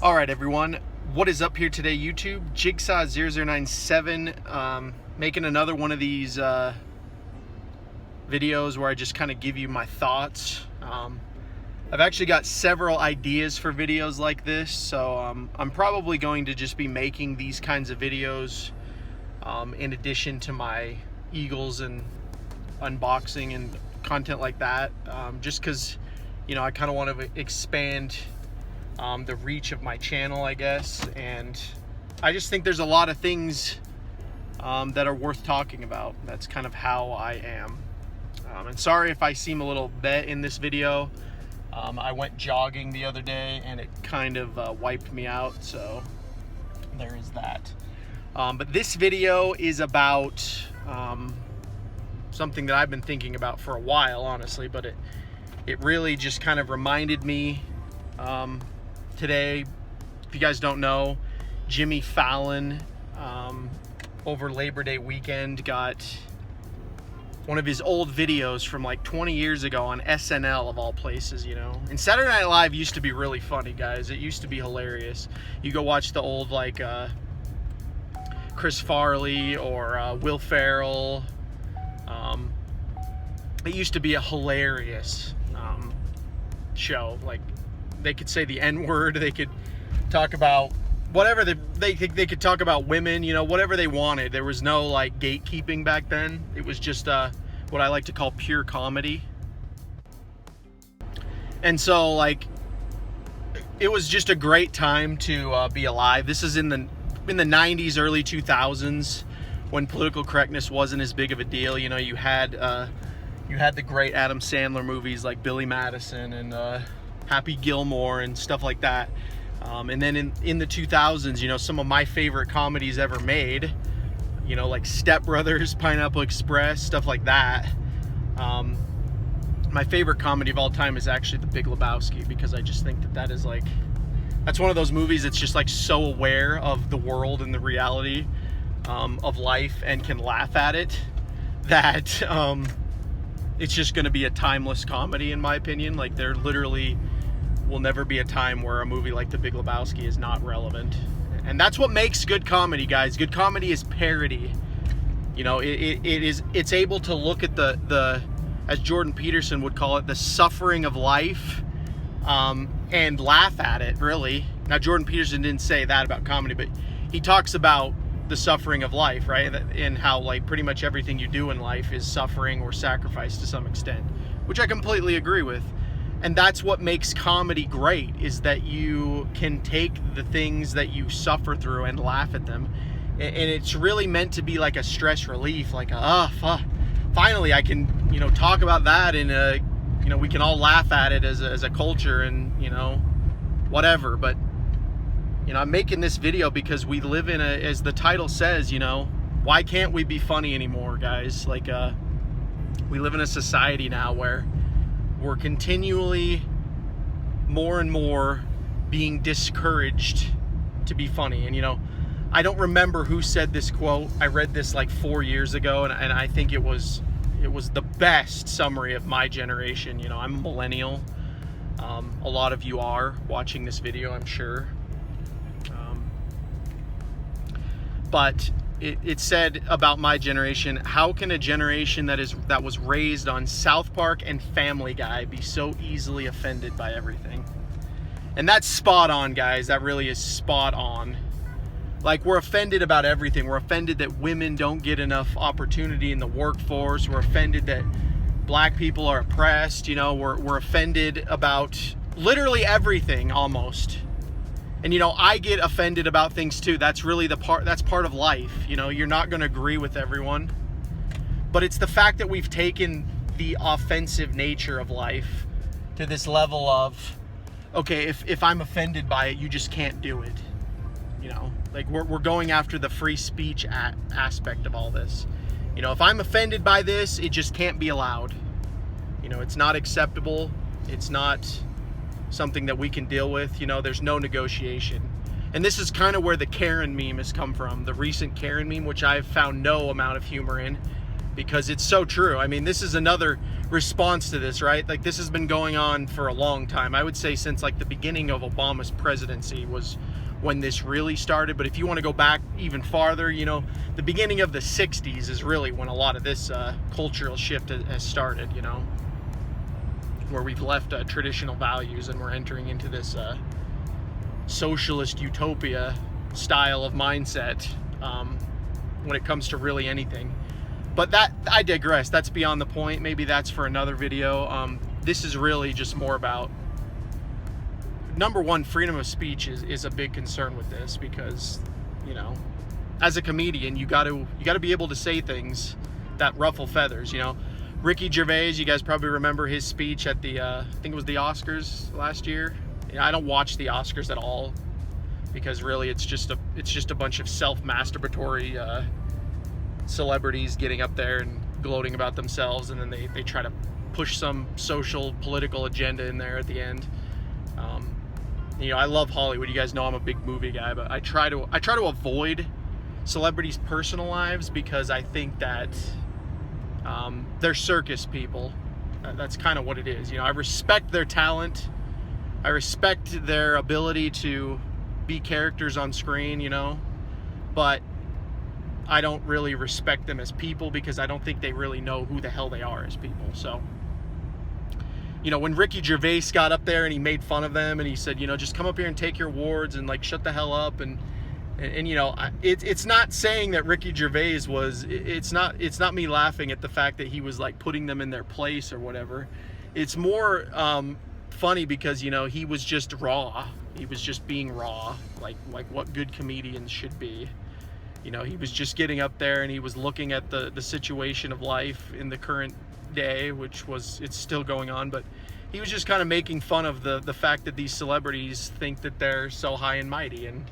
All right, everyone. What is up here today, YouTube? Jigsaw0097, making another one of these videos where I just kind of give you my thoughts. I've actually got several ideas for videos like this, so I'm probably going to just be making these kinds of videos in addition to my Eagles and unboxing and content like that, just because, you know, I kind of want to expand the reach of my channel, I guess, and I just think there's a lot of things that are worth talking about. That's kind of how I am. And sorry if I seem a little bet in this video. I went jogging the other day and it kind of wiped me out, so there is that. But this video is about something that I've been thinking about for a while, honestly, but it really just kind of reminded me today. If you guys don't know, Jimmy Fallon over Labor Day weekend got one of his old videos from like 20 years ago on SNL, of all places, you know. And Saturday Night Live used to be really funny, guys. It used to be hilarious. You go watch the old like Chris Farley or Will Ferrell. It used to be a hilarious show. Like, they could say the N-word, they could talk about whatever they could talk about women, you know, whatever they wanted. There was no like gatekeeping back then. It was just what I like to call pure comedy. And so, like, it was just a great time to be alive. This is in the 90s, early 2000s, when political correctness wasn't as big of a deal. You know, you had the great Adam Sandler movies like Billy Madison and Happy Gilmore and stuff like that. And then in the 2000s, you know, some of my favorite comedies ever made, you know, like Step Brothers, Pineapple Express, stuff like that. My favorite comedy of all time is actually The Big Lebowski, because I just think that is like, that's one of those movies that's just like so aware of the world and the reality of life and can laugh at it, that it's just going to be a timeless comedy, in my opinion. Like, there literally will never be a time where a movie like The Big Lebowski is not relevant. And that's what makes good comedy, guys. Good comedy is parody. You know, it's able to look at the as Jordan Peterson would call it, the suffering of life, and laugh at it, really. Now, Jordan Peterson didn't say that about comedy, but he talks about the suffering of life, right? And how, like, pretty much everything you do in life is suffering or sacrifice to some extent, which I completely agree with. And that's what makes comedy great, is that you can take the things that you suffer through and laugh at them. And it's really meant to be like a stress relief, like, finally I can, you know, talk about that, and, you know, we can all laugh at it as a culture, and, you know, whatever. But, you know, I'm making this video because we live in as the title says, you know, why can't we be funny anymore, guys? Like, we live in a society now where we're continually more and more being discouraged to be funny. And, you know, I don't remember who said this quote. I read this like 4 years ago, and I think it was the best summary of my generation. You know, I'm a millennial. A lot of you are watching this video, I'm sure. But it said about my generation, how can a generation that was raised on South Park and Family Guy be so easily offended by everything? And that's spot on, guys. That really is spot on. Like, we're offended about everything. We're offended that women don't get enough opportunity in the workforce. We're offended that black people are oppressed. You know, we're offended about literally everything, almost. And, you know, I get offended about things too. That's really that's part of life. You know, you're not going to agree with everyone. But it's the fact that we've taken the offensive nature of life to this level of, okay, if I'm offended by it, you just can't do it. You know, like, we're going after the free speech aspect of all this. You know, if I'm offended by this, it just can't be allowed. You know, it's not acceptable. It's not something that we can deal with. You know, there's no negotiation. And this is kind of where the Karen meme has come from. The recent Karen meme, which I've found no amount of humor in. because it's so true. I mean, this is another response to this, right? Like, this has been going on for a long time. I would say since like the beginning of Obama's presidency was when this really started. But if you want to go back even farther, you know, the beginning of the 60s is really when a lot of this cultural shift has started, you know, where we've left traditional values and we're entering into this socialist utopia style of mindset when it comes to really anything. But that, I digress. That's beyond the point. Maybe that's for another video. This is really just more about, number one, freedom of speech is a big concern with this, because, you know, as a comedian, you got to be able to say things that ruffle feathers. You know, Ricky Gervais, you guys probably remember his speech at the I think it was the Oscars last year. You know, I don't watch the Oscars at all, because really it's just a bunch of self-masturbatory celebrities getting up there and gloating about themselves, and then they try to push some social political agenda in there at the end. You know, I love Hollywood. You guys know I'm a big movie guy, but I try to avoid celebrities' personal lives, because I think that they're circus people. That's kind of what it is. You know, I respect their talent. I respect their ability to be characters on screen, you know, but I don't really respect them as people, because I don't think they really know who the hell they are as people. So, you know, when Ricky Gervais got up there and he made fun of them and he said, you know, just come up here and take your awards and like shut the hell up, and you know, it's not saying that Ricky Gervais was, it's not me laughing at the fact that he was like putting them in their place or whatever. It's more funny because, you know, he was just raw. He was just being raw, like what good comedians should be. You know, he was just getting up there and he was looking at the situation of life in the current day, it's still going on, but he was just kind of making fun of the fact that these celebrities think that they're so high and mighty. And,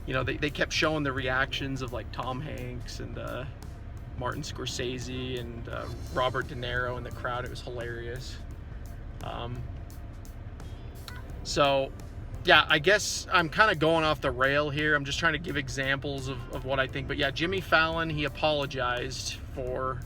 you know, they kept showing the reactions of like Tom Hanks and Martin Scorsese and Robert De Niro in the crowd. It was hilarious. So yeah, I guess I'm kind of going off the rail here. I'm just trying to give examples of what I think. But yeah, Jimmy Fallon, he apologized for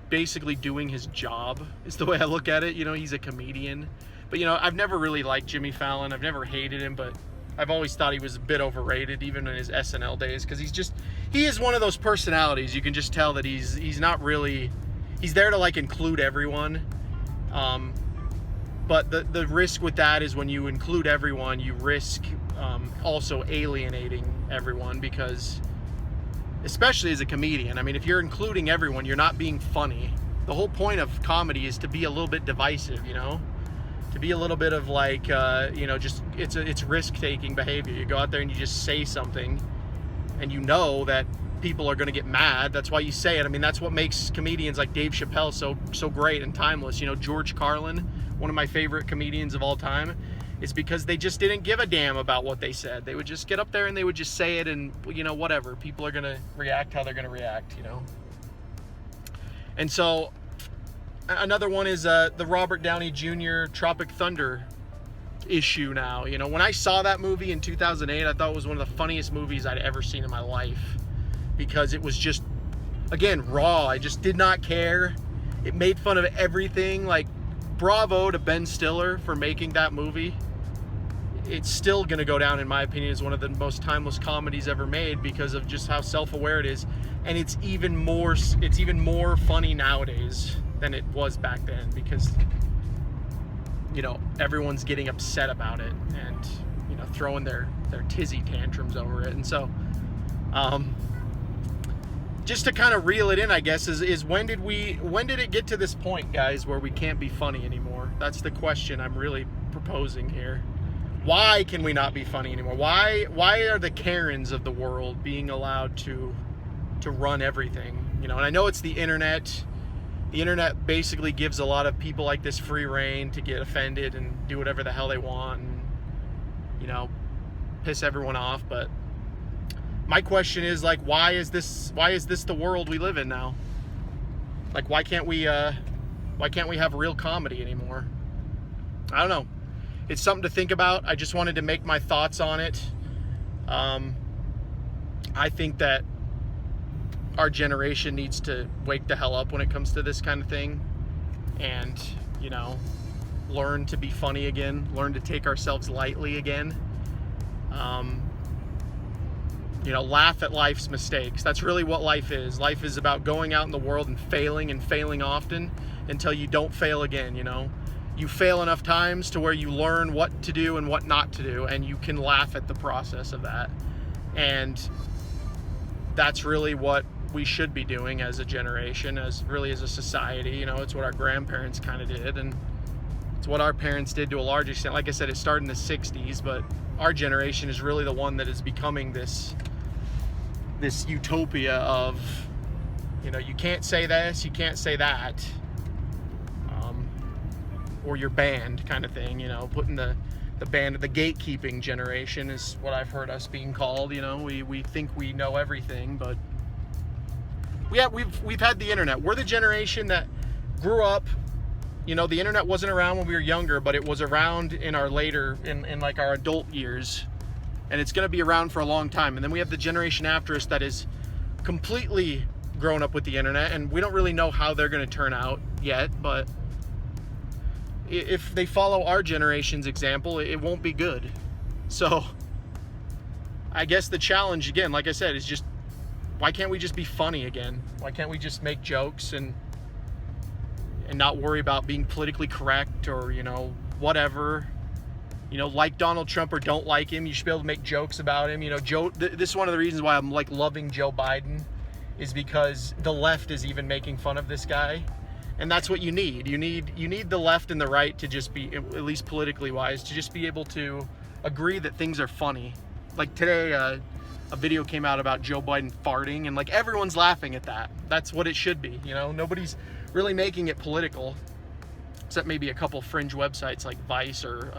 basically doing his job, is the way I look at it. You know, he's a comedian. But, you know, I've never really liked Jimmy Fallon. I've never hated him, but I've always thought he was a bit overrated, even in his SNL days, because he is one of those personalities. You can just tell that he's not really, he's there to like include everyone. But the risk with that is when you include everyone, you risk also alienating everyone, because especially as a comedian, I mean, if you're including everyone, you're not being funny. The whole point of comedy is to be a little bit divisive, you know, to be a little bit of like, you know, just it's risk-taking behavior. You go out there and you just say something, and you know that people are going to get mad. That's why you say it. I mean, that's what makes comedians like Dave Chappelle so great and timeless. You know, George Carlin, one of my favorite comedians of all time, is because they just didn't give a damn about what they said. They would just get up there and they would just say it, and, you know, whatever. People are going to react how they're going to react, you know. And so another one is the Robert Downey Jr. Tropic Thunder issue now. You know, when I saw that movie in 2008, I thought it was one of the funniest movies I'd ever seen in my life, because it was just, again, raw. I just did not care. It made fun of everything. Like, bravo to Ben Stiller for making that movie. It's still going to go down, in my opinion, as one of the most timeless comedies ever made, because of just how self-aware it is. And it's even more funny nowadays than it was back then, because, you know, everyone's getting upset about it and, you know, throwing their tizzy tantrums over it. And so just to kind of reel it in, I guess, is when did it get to this point, guys, where we can't be funny anymore? That's the question I'm really proposing here. Why can we not be funny anymore? Why are the Karens of the world being allowed to run everything? You know, and I know it's the internet. The internet basically gives a lot of people like this free reign to get offended and do whatever the hell they want and, you know, piss everyone off. But my question is, like, why is this the world we live in now? Like, why can't we have real comedy anymore? I don't know. It's something to think about. I just wanted to make my thoughts on it. I think that our generation needs to wake the hell up when it comes to this kind of thing, and, you know, learn to be funny again, learn to take ourselves lightly again. You know, laugh at life's mistakes. That's really what life is. Life is about going out in the world and failing often until you don't fail again, you know. You fail enough times to where you learn what to do and what not to do, and you can laugh at the process of that. And that's really what we should be doing as a generation, as really as a society. You know, it's what our grandparents kind of did, and it's what our parents did to a large extent. Like I said, it started in the 60s, but our generation is really the one that is becoming this utopia of, you know, you can't say this, you can't say that, or you're banned kind of thing, you know, putting the band of the gatekeeping generation is what I've heard us being called. You know, we think we know everything, but we've had the internet. We're the generation that grew up, you know, the internet wasn't around when we were younger, but it was around in our later, in like our adult years, and it's going to be around for a long time. And then we have the generation after us that is completely grown up with the internet, and we don't really know how they're going to turn out yet, but if they follow our generation's example, it won't be good. So I guess the challenge, again, like I said, is just, why can't we just be funny again? Why can't we just make jokes and not worry about being politically correct, or, you know, whatever? You know, like Donald Trump or don't like him, you should be able to make jokes about him. You know, this is one of the reasons why I'm like loving Joe Biden, is because the left is even making fun of this guy. And that's what you need. You need the left and the right to just be, at least politically wise, to just be able to agree that things are funny. Like today, a video came out about Joe Biden farting, and like everyone's laughing at that. That's what it should be. You know, nobody's really making it political, except maybe a couple fringe websites like Vice or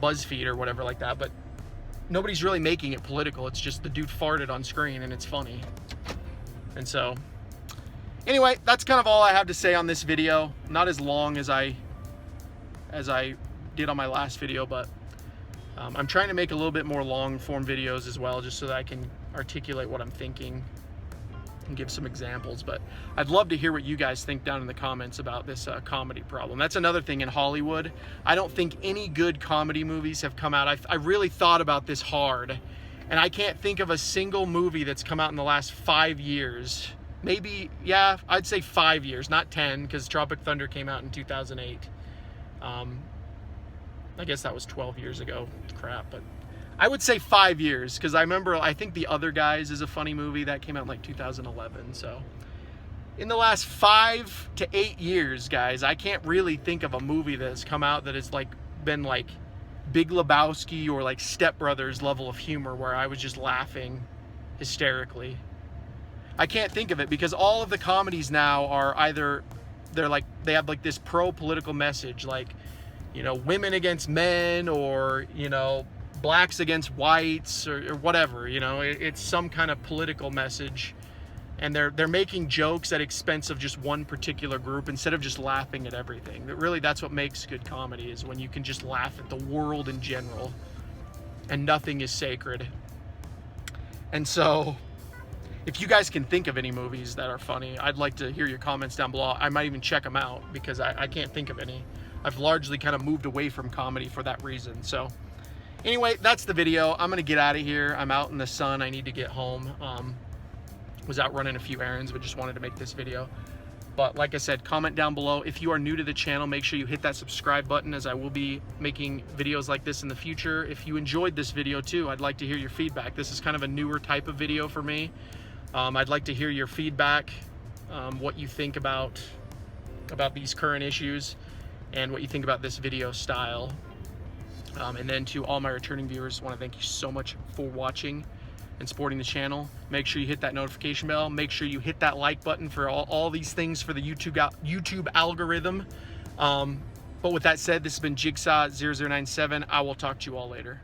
BuzzFeed or whatever like that. But nobody's really making it political. It's just the dude farted on screen and it's funny. And so, anyway, that's kind of all I have to say on this video. Not as long as I did on my last video, but I'm trying to make a little bit more long form videos as well, just so that I can articulate what I'm thinking and give some examples. But I'd love to hear what you guys think down in the comments about this comedy problem. That's another thing in Hollywood. I don't think any good comedy movies have come out. I really thought about this hard, and I can't think of a single movie that's come out in the last 5 years. Maybe, yeah, I'd say 5 years, not 10, because Tropic Thunder came out in 2008. I guess that was 12 years ago. Crap, but I would say 5 years, because I think The Other Guys is a funny movie that came out in like 2011. So in the last 5 to 8 years, guys, I can't really think of a movie that has come out that has like been like Big Lebowski or like Step Brothers level of humor where I was just laughing hysterically. I can't think of it, because all of the comedies now are either, they have like this pro-political message, like, you know, women against men, or, you know, blacks against whites, or whatever. You know, it's some kind of political message, and they're making jokes at expense of just one particular group instead of just laughing at everything. But really, that's what makes good comedy, is when you can just laugh at the world in general and nothing is sacred. And so, if you guys can think of any movies that are funny, I'd like to hear your comments down below. I might even check them out, because I can't think of any. I've largely kind of moved away from comedy for that reason. So anyway, that's the video. I'm gonna get out of here. I'm out in the sun. I need to get home. Was out running a few errands, but just wanted to make this video. But like I said, comment down below. If you are new to the channel, make sure you hit that subscribe button, as I will be making videos like this in the future. If you enjoyed this video too, I'd like to hear your feedback. This is kind of a newer type of video for me. I'd like to hear your feedback, what you think about these current issues, and what you think about this video style. And then to all my returning viewers, I want to thank you so much for watching and supporting the channel. Make sure you hit that notification bell. Make sure you hit that like button for all these things for the YouTube algorithm. But with that said, this has been Jigsaw0097. I will talk to you all later.